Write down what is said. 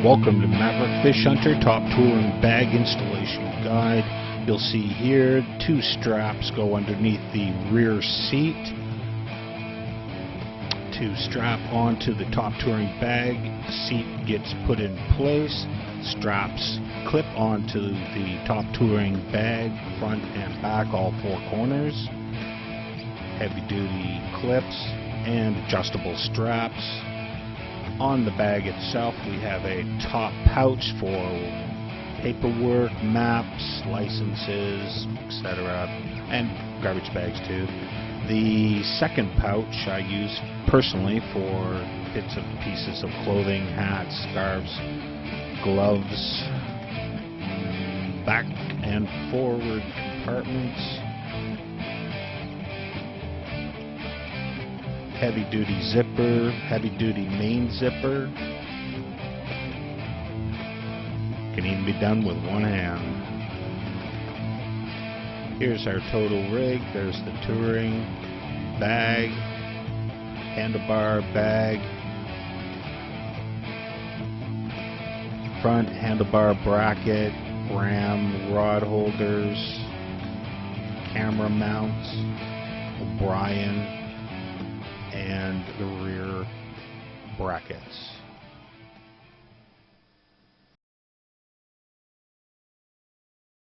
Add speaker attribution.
Speaker 1: Welcome to Maverick Fish Hunter Top Touring Bag Installation Guide. You'll see here 2 straps go underneath the rear seat to strap onto the top touring bag. The seat gets put in place. Straps clip onto the top touring bag, front and back, all 4 corners. Heavy duty clips and adjustable straps. On the bag itself, we have a top pouch for paperwork, maps, licenses, etc., and garbage bags too. The second pouch I use personally for bits and pieces of clothing, hats, scarves, gloves, back and forward compartments, heavy duty zipper, heavy duty main zipper. Can even be done with one hand. Here's our total rig. There's the touring bag, handlebar bag, front handlebar bracket, ram rod holders, camera mounts, O'Brien, and the rear brackets.